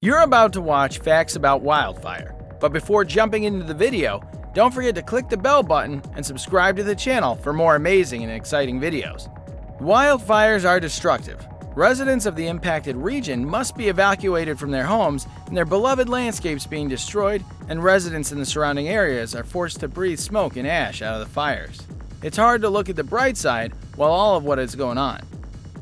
You're about to watch Facts About Wildfire, but before jumping into the video, don't forget to click the bell button and subscribe to the channel for more amazing and exciting videos. Wildfires are destructive. Residents of the impacted region must be evacuated from their homes and their beloved landscapes being destroyed, and residents in the surrounding areas are forced to breathe smoke and ash out of the fires. It's hard to look at the bright side while all of what is going on.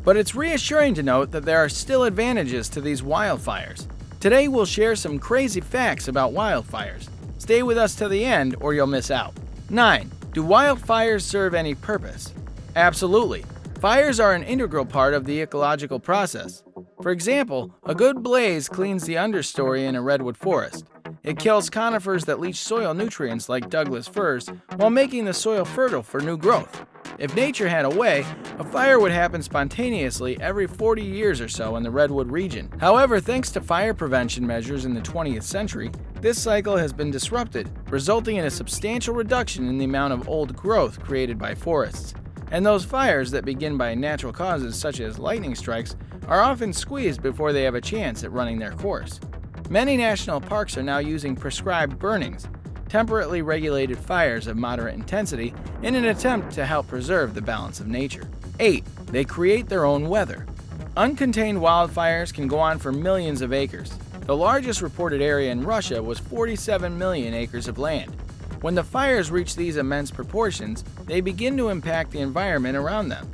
But it's reassuring to note that there are still advantages to these wildfires. Today we'll share some crazy facts about wildfires. Stay with us till the end or you'll miss out. 9. Do wildfires serve any purpose? Absolutely. Fires are an integral part of the ecological process. For example, a good blaze cleans the understory in a redwood forest. It kills conifers that leach soil nutrients like Douglas firs while making the soil fertile for new growth. If nature had a way, a fire would happen spontaneously every 40 years or so in the redwood region. However, thanks to fire prevention measures in the 20th century, this cycle has been disrupted, resulting in a substantial reduction in the amount of old growth created by forests. And those fires that begin by natural causes such as lightning strikes are often squeezed before they have a chance at running their course. Many national parks are now using prescribed burnings, temperately regulated fires of moderate intensity, in an attempt to help preserve the balance of nature. 8. They create their own weather. Uncontained wildfires can go on for millions of acres. The largest reported area in Russia was 47 million acres of land. When the fires reach these immense proportions, they begin to impact the environment around them.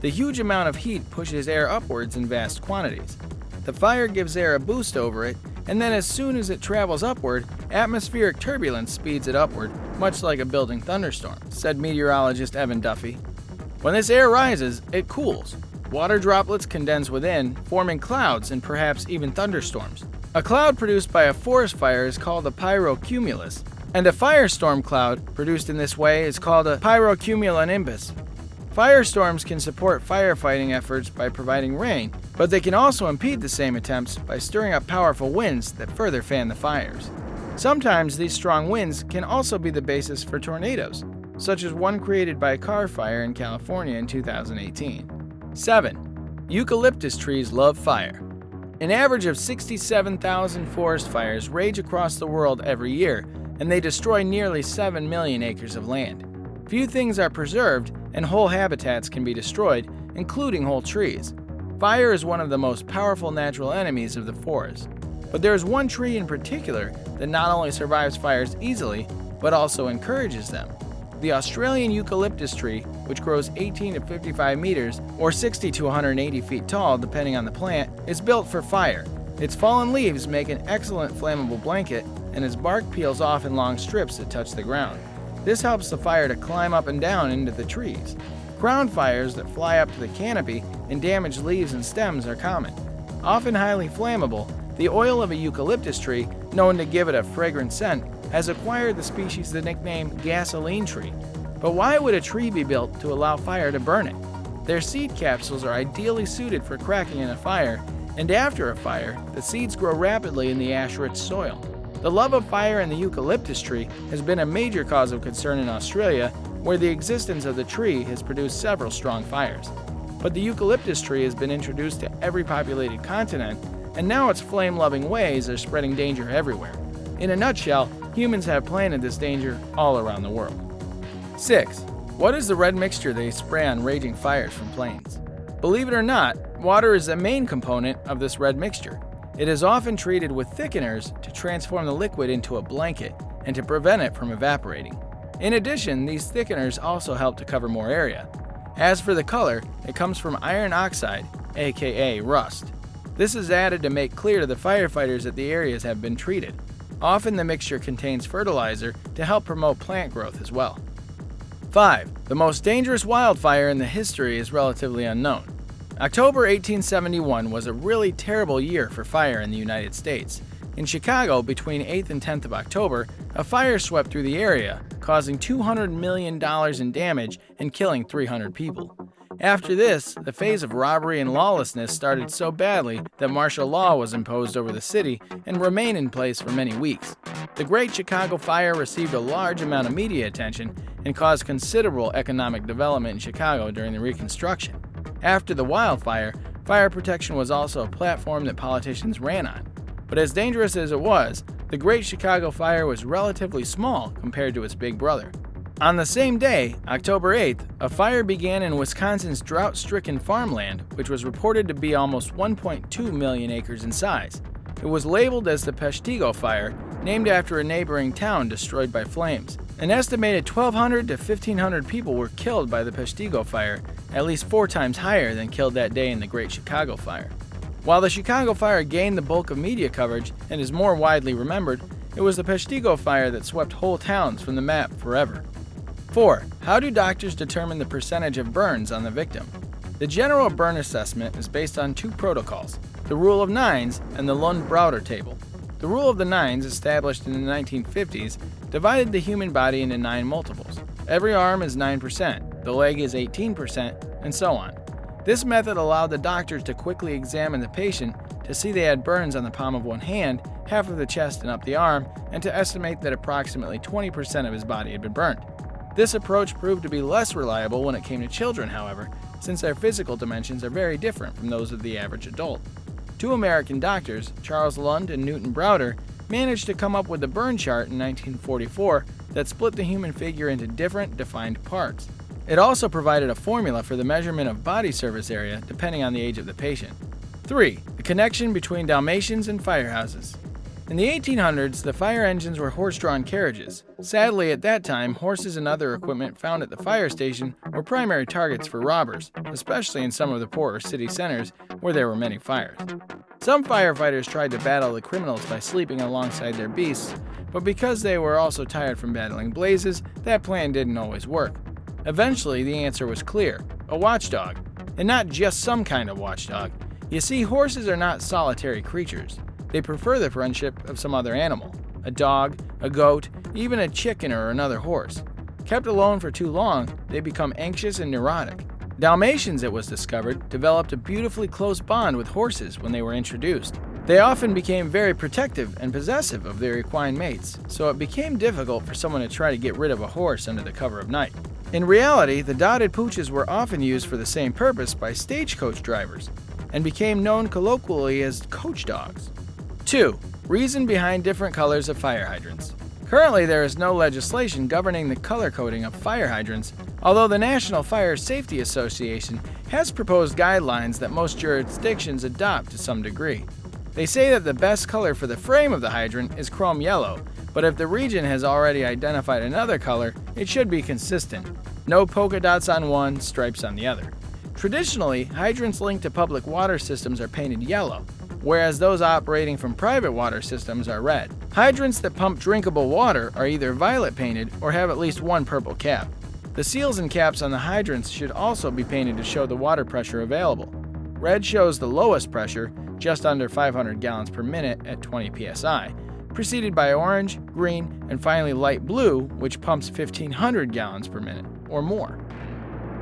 The huge amount of heat pushes air upwards in vast quantities. The fire gives air a boost over it, and then as soon as it travels upward, atmospheric turbulence speeds it upward, much like a building thunderstorm, said meteorologist Evan Duffy. When this air rises, it cools. Water droplets condense within, forming clouds and perhaps even thunderstorms. A cloud produced by a forest fire is called a pyrocumulus, and a firestorm cloud produced in this way is called a pyrocumulonimbus. Firestorms can support firefighting efforts by providing rain, but they can also impede the same attempts by stirring up powerful winds that further fan the fires. Sometimes these strong winds can also be the basis for tornadoes, such as one created by a car fire in California in 2018. 7. Eucalyptus trees love fire. An average of 67,000 forest fires rage across the world every year, and they destroy nearly 7 million acres of land. Few things are preserved, and whole habitats can be destroyed, including whole trees. Fire is one of the most powerful natural enemies of the forest. But there is one tree in particular that not only survives fires easily, but also encourages them. The Australian eucalyptus tree, which grows 18 to 55 meters or 60 to 180 feet tall depending on the plant, is built for fire. Its fallen leaves make an excellent flammable blanket, and its bark peels off in long strips that touch the ground. This helps the fire to climb up and down into the trees. Ground fires that fly up to the canopy and damage leaves and stems are common. Often highly flammable, the oil of a eucalyptus tree, known to give it a fragrant scent, has acquired the species the nickname gasoline tree. But why would a tree be built to allow fire to burn it? Their seed capsules are ideally suited for cracking in a fire, and after a fire, the seeds grow rapidly in the ash-rich soil. The love of fire in the eucalyptus tree has been a major cause of concern in Australia, where the existence of the tree has produced several strong fires. But the eucalyptus tree has been introduced to every populated continent, and now its flame-loving ways are spreading danger everywhere. In a nutshell, humans have planted this danger all around the world. 6. What is the red mixture they spray on raging fires from planes? Believe it or not, water is a main component of this red mixture. It is often treated with thickeners to transform the liquid into a blanket and to prevent it from evaporating. In addition, these thickeners also help to cover more area. As for the color, it comes from iron oxide, aka rust. This is added to make clear to the firefighters that the areas have been treated. Often the mixture contains fertilizer to help promote plant growth as well. 5. The most dangerous wildfire in the history is relatively unknown. October 1871 was a really terrible year for fire in the United States. In Chicago, between 8th and 10th of October, a fire swept through the area, causing $200 million in damage and killing 300 people. After this, the phase of robbery and lawlessness started so badly that martial law was imposed over the city and remained in place for many weeks. The Great Chicago Fire received a large amount of media attention and caused considerable economic development in Chicago during the Reconstruction. After the wildfire, fire protection was also a platform that politicians ran on. But as dangerous as it was, the Great Chicago Fire was relatively small compared to its big brother. On the same day, October 8th, a fire began in Wisconsin's drought-stricken farmland, which was reported to be almost 1.2 million acres in size. It was labeled as the Peshtigo Fire, named after a neighboring town destroyed by flames. An estimated 1,200 to 1,500 people were killed by the Peshtigo Fire, at least 4 times higher than killed that day in the Great Chicago Fire. While the Chicago Fire gained the bulk of media coverage and is more widely remembered, it was the Peshtigo Fire that swept whole towns from the map forever. 4. How do doctors determine the percentage of burns on the victim? The general burn assessment is based on 2 protocols, the Rule of Nines and the Lund-Browder table. The Rule of the Nines, established in the 1950s, divided the human body into 9 multiples. Every arm is 9%, the leg is 18%, and so on. This method allowed the doctors to quickly examine the patient to see they had burns on the palm of one hand, half of the chest and up the arm, and to estimate that approximately 20% of his body had been burned. This approach proved to be less reliable when it came to children, however, since their physical dimensions are very different from those of the average adult. 2 American doctors, Charles Lund and Newton Browder, managed to come up with the burn chart in 1944 that split the human figure into different defined parts. It also provided a formula for the measurement of body surface area depending on the age of the patient. 3. The connection between Dalmatians and firehouses. In the 1800s, the fire engines were horse-drawn carriages. Sadly, at that time, horses and other equipment found at the fire station were primary targets for robbers, especially in some of the poorer city centers where there were many fires. Some firefighters tried to battle the criminals by sleeping alongside their beasts, but because they were also tired from battling blazes, that plan didn't always work. Eventually, the answer was clear: a watchdog. And not just some kind of watchdog. You see, horses are not solitary creatures. They prefer the friendship of some other animal, a dog, a goat, even a chicken or another horse. Kept alone for too long, they become anxious and neurotic. Dalmatians, it was discovered, developed a beautifully close bond with horses when they were introduced. They often became very protective and possessive of their equine mates, so it became difficult for someone to try to get rid of a horse under the cover of night. In reality, the dotted pooches were often used for the same purpose by stagecoach drivers, and became known colloquially as coach dogs. 2. Reason behind different colors of fire hydrants. Currently, there is no legislation governing the color coding of fire hydrants, although the National Fire Safety Association has proposed guidelines that most jurisdictions adopt to some degree. They say that the best color for the frame of the hydrant is chrome yellow, but if the region has already identified another color, it should be consistent. No polka dots on one, stripes on the other. Traditionally, hydrants linked to public water systems are painted yellow, whereas those operating from private water systems are red. Hydrants that pump drinkable water are either violet painted or have at least one purple cap. The seals and caps on the hydrants should also be painted to show the water pressure available. Red shows the lowest pressure, just under 500 gallons per minute at 20 psi, preceded by orange, green, and finally light blue, which pumps 1,500 gallons per minute or more.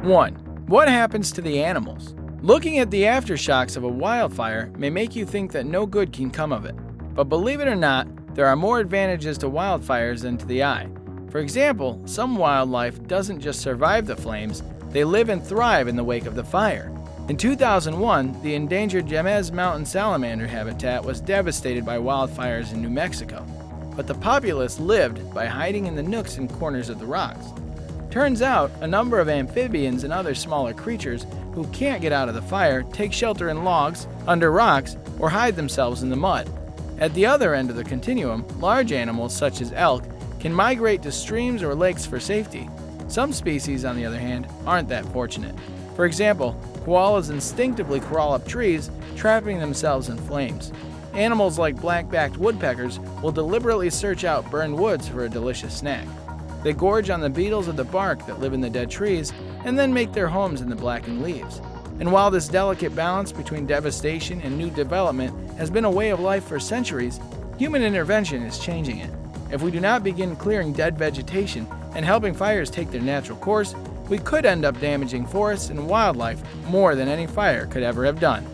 1. What happens to the animals? Looking at the aftershocks of a wildfire may make you think that no good can come of it. But believe it or not, there are more advantages to wildfires than to the eye. For example, some wildlife doesn't just survive the flames, they live and thrive in the wake of the fire. In 2001, the endangered Jemez mountain salamander habitat was devastated by wildfires in New Mexico, but the populace lived by hiding in the nooks and corners of the rocks. Turns out, a number of amphibians and other smaller creatures who can't get out of the fire take shelter in logs, under rocks, or hide themselves in the mud. At the other end of the continuum, large animals such as elk can migrate to streams or lakes for safety. Some species, on the other hand, aren't that fortunate. For example, koalas instinctively crawl up trees, trapping themselves in flames. Animals like black-backed woodpeckers will deliberately search out burned woods for a delicious snack. They gorge on the beetles of the bark that live in the dead trees and then make their homes in the blackened leaves. And while this delicate balance between devastation and new development has been a way of life for centuries, human intervention is changing it. If we do not begin clearing dead vegetation and helping fires take their natural course, we could end up damaging forests and wildlife more than any fire could ever have done.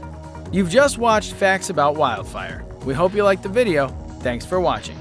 You've just watched Facts About Wildfire. We hope you liked the video. Thanks for watching.